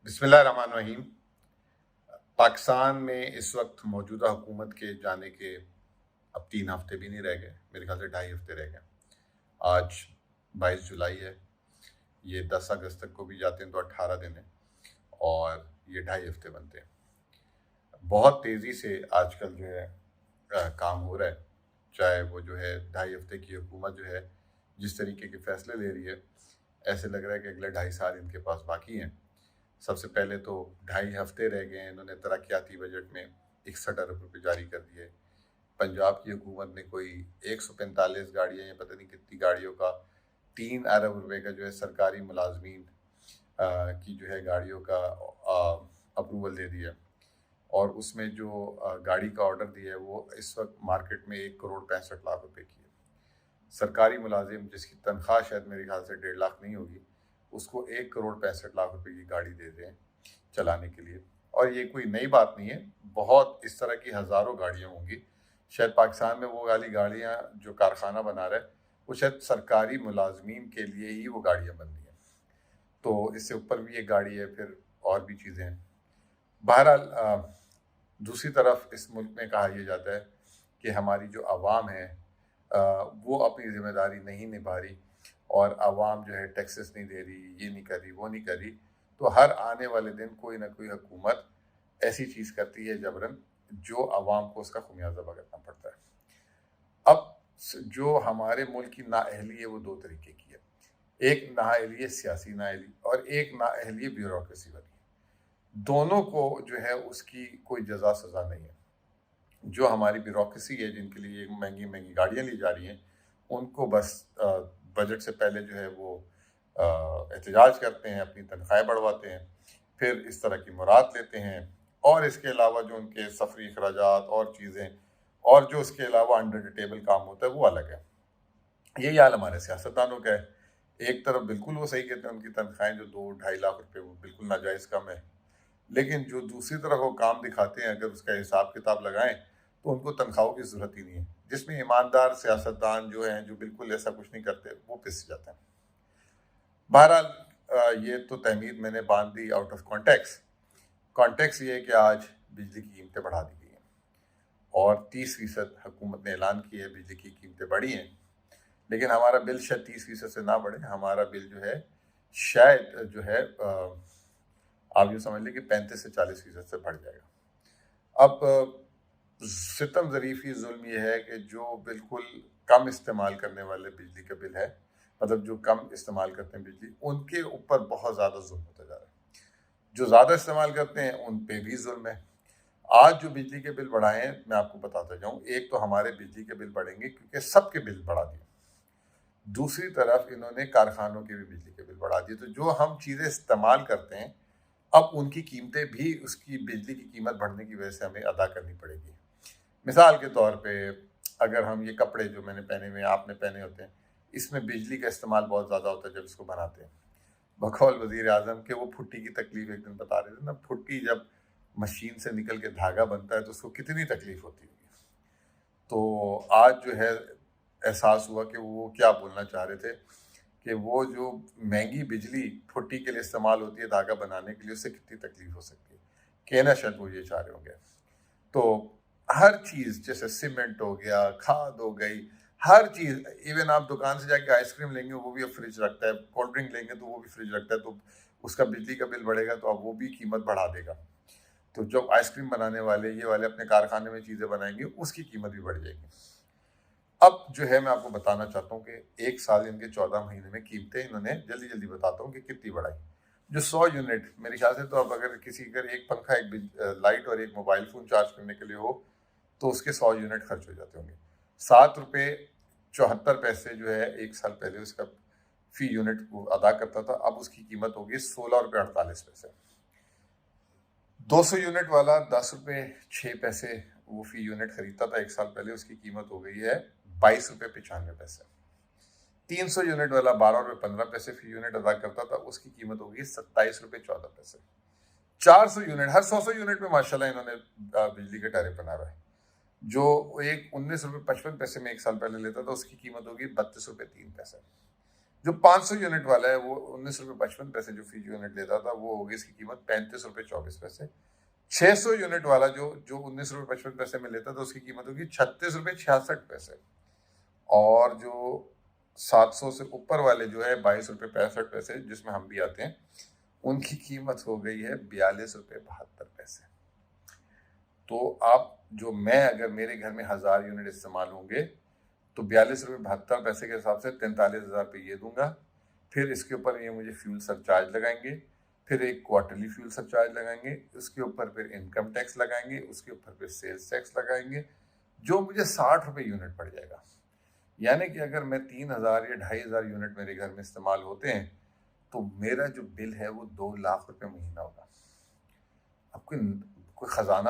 बिस्मिल्लाहिर्रहमानिर्रहीम। पाकिस्तान में इस वक्त मौजूदा हुकूमत के जाने के अब 3 हफ्ते भी नहीं रह गए, मेरे ख्याल से 2.5 हफ्ते रह गए। आज 22 जुलाई है, ये 10 अगस्त तक को भी जाते हैं तो 18 दिन है और ये 2.5 हफ्ते बनते हैं। बहुत तेज़ी से आजकल जो है काम हो रहा है, चाहे वो जो है 2.5 हफ्ते की हुकूमत जो है जिस तरीके के फैसले ले रही है, ऐसे लग रहा है कि अगले 2.5 साल इनके पास बाकी हैं। सबसे पहले तो 2.5 हफ्ते रह गए हैं, इन्होंने तरक्याती बजट में 61 अरब रुपये जारी कर दिए। पंजाब की हुकूमत ने कोई 145 गाड़ियाँ या पता नहीं कितनी गाड़ियों का 3 अरब रुपये का जो है सरकारी मुलाजमीन की जो है गाड़ियों का अप्रूवल दे दिया। और उसमें जो गाड़ी का ऑर्डर दिया है वो इस वक्त मार्केट में 1 करोड़ 65 लाख रुपए की है। सरकारी मुलाजिम जिसकी तनख्वाह शायद मेरे ख्याल से 1.5 लाख नहीं होगी, उसको 1 करोड़ 65 लाख रुपए की गाड़ी दे दें चलाने के लिए। और ये कोई नई बात नहीं है, बहुत इस तरह की हज़ारों गाड़ियाँ होंगी। शायद पाकिस्तान में वो वाली गाड़ियाँ जो कारखाना बना रहा है वो शायद सरकारी मुलाजमीन के लिए ही वो गाड़ियाँ बन रही हैं। तो इससे ऊपर भी एक गाड़ी है, फिर और भी चीज़ें हैं। बहरहाल दूसरी तरफ इस मुल्क में कहा यह जाता है कि हमारी जो आवाम है वो अपनी ज़िम्मेदारी नहीं निभा रही और आवाम जो है टैक्सेस नहीं दे रही, ये नहीं कर रही, वो नहीं कर रही। तो हर आने वाले दिन कोई ना कोई हुकूमत ऐसी चीज़ करती है जबरन, जो आवाम को उसका खुमियाजा भुगतना पड़ता है। अब जो हमारे मुल्क की नाअहली है वो 2 तरीके की है। एक नाअहली है सियासी नाअहली और एक नाअहली है ब्यूरोक्रेसी वाली। दोनों को जो है उसकी कोई जजा सज़ा नहीं है। जो हमारी ब्यूरोक्रेसी है, जिनके लिए महंगी महंगी गाड़ियाँ ली जा रही हैं, उनको बस बजट से पहले जो है वो एहतजाज करते हैं, अपनी तनख्वाहें बढ़वाते हैं, फिर इस तरह की मुराद लेते हैं। और इसके अलावा जो उनके सफरी अखराजात और चीज़ें और जो उसके अलावा अंडर द टेबल काम होता है वो अलग है। यही हाल हमारे सियासतदानों का है। एक तरफ बिल्कुल वो सही कहते हैं, उनकी तनख्वाहें जो 2-2.5 लाख रुपए वो बिल्कुल नाजायज़ कम है, लेकिन जो दूसरी तरफ वो काम दिखाते हैं, अगर उसका हिसाब किताब लगाएं तो उनको तनख्वाहों की ज़रूरत ही नहीं है। जिसमें ईमानदार सियासतदान जो हैं, जो बिल्कुल ऐसा कुछ नहीं करते, वो पिस जाते हैं। बहरहाल ये तो तहमीद मैंने बांध दी आउट ऑफ कॉन्टेक्स्ट। कॉन्टेक्स्ट ये है कि आज बिजली की कीमतें बढ़ा दी गई हैं और 30% हुकूमत ने ऐलान किया है बिजली की कीमतें बढ़ी हैं, लेकिन हमारा बिल शायद 30% से ना बढ़े। हमारा बिल जो है शायद जो है आप यूँ समझ लें कि 35 से 40% से बढ़ जाएगा। अब सितम ज़रीफ़ी जुल्म ये है कि जो बिल्कुल कम इस्तेमाल करने वाले बिजली का बिल है, मतलब जो कम इस्तेमाल करते हैं बिजली, उनके ऊपर बहुत ज़्यादा जुल्म होता जा रहा है। जो ज़्यादा इस्तेमाल करते हैं उन पे भी जुल्म है। आज जो बिजली के बिल बढ़ाए हैं, मैं आपको बताता जाऊँ, एक तो हमारे बिजली के बिल बढ़ेंगे क्योंकि सबके बिल बढ़ा दिए। दूसरी तरफ इन्होंने कारखानों के भी बिजली के बिल बढ़ा दिए। तो जो हम चीज़ें इस्तेमाल करते हैं, अब उनकी कीमतें भी उसकी बिजली की कीमत बढ़ने की वजह से हमें अदा करनी पड़ेगी। मिसाल के तौर पे अगर हम ये कपड़े जो मैंने पहने हुए हैं, आपने पहने होते हैं, इसमें बिजली का इस्तेमाल बहुत ज़्यादा होता है जब इसको बनाते हैं। बकौल वज़ीर आज़म के वो फुट्टी की तकलीफ एक दिन बता रहे थे ना, फुट्टी जब मशीन से निकल के धागा बनता है तो उसको कितनी तकलीफ होती होगी। तो आज जो है एहसास हुआ कि वो क्या बोलना चाह रहे थे कि वो जो महंगी बिजली फुट्टी के लिए इस्तेमाल होती है धागा बनाने के लिए, उससे कितनी तकलीफ हो सकती है। कहना शायद वो ये चाह रहे होंगे। तो हर चीज़, जैसे सीमेंट हो गया, खाद हो गई, हर चीज़, इवन आप दुकान से जाके आइसक्रीम लेंगे वो भी अब फ्रिज रखता है, कोल्ड ड्रिंक लेंगे तो वो भी फ्रिज रखता है, तो उसका बिजली का बिल बढ़ेगा तो अब वो भी कीमत बढ़ा देगा। तो जब आइसक्रीम बनाने वाले ये वाले अपने कारखाने में चीज़ें बनाएंगे, उसकी कीमत भी बढ़ जाएगी। अब जो है मैं आपको बताना चाहता हूँ कि 1 साल इनके 14 महीने में कीमतें इन्होंने, जल्दी जल्दी बताता हूँ कि कितनी बढ़ाई। जो 100 यूनिट, मेरे ख्याल से तो अब अगर किसी घर एक पंखा, एक लाइट और एक मोबाइल फ़ोन चार्ज करने के लिए हो तो उसके 100 यूनिट खर्च हो जाते होंगे। 7 रुपये 74 पैसे जो है 1 साल पहले उसका फ़ी यूनिट वो अदा करता था, अब उसकी कीमत होगी 16 रुपये 48 पैसे। 200 यूनिट वाला 10 रुपये 6 पैसे वो फ़ी यूनिट खरीदता था 1 साल पहले, उसकी कीमत हो गई है 22 रुपये 95 पैसे। 300 यूनिट वाला 12 रुपये 15 पैसे फ़ी यूनिट अदा करता था, उसकी कीमत होगी 27 रुपये 14 पैसे। 400 यूनिट, हर 100 यूनिट में माशाल्लाह इन्होंने बिजली के टैरिफ बना रहा है। जो एक 19 रुपये 55 पैसे में 1 साल पहले लेता था, उसकी कीमत होगी 32 रुपये 3 पैसे। जो 500 यूनिट वाला है वो 19 रुपये 55 पैसे जो फी यूनिट लेता था, वो होगी इसकी कीमत 35 रुपये 24 पैसे। 600 यूनिट वाला जो जो 19 रुपये 55 पैसे में लेता था, उसकी कीमत होगी 36 रुपये 66 पैसे। और जो 700 से ऊपर वाले जो है 22 रुपये 65 पैसे, जिसमें हम भी आते हैं, उनकी कीमत हो गई है 42 रुपये 72 पैसे। तो आप जो मैं अगर मेरे घर में 1000 यूनिट इस्तेमाल होंगे तो 42 रुपये 72 पैसे के हिसाब से 43,000 रुपये ये दूंगा। फिर इसके ऊपर ये मुझे फ्यूल सरचार्ज लगाएंगे, फिर एक क्वार्टरली फ्यूल सरचार्ज लगाएंगे, उसके ऊपर फिर इनकम टैक्स लगाएंगे, उसके ऊपर फिर सेल्स टैक्स लगाएंगे, जो मुझे 60 रुपये यूनिट पड़ जाएगा। यानी कि अगर मैं 3000 या 2500 यूनिट मेरे घर में इस्तेमाल होते हैं तो मेरा जो बिल है वो 2 लाख रुपए महीना होगा। अब कोई खजाना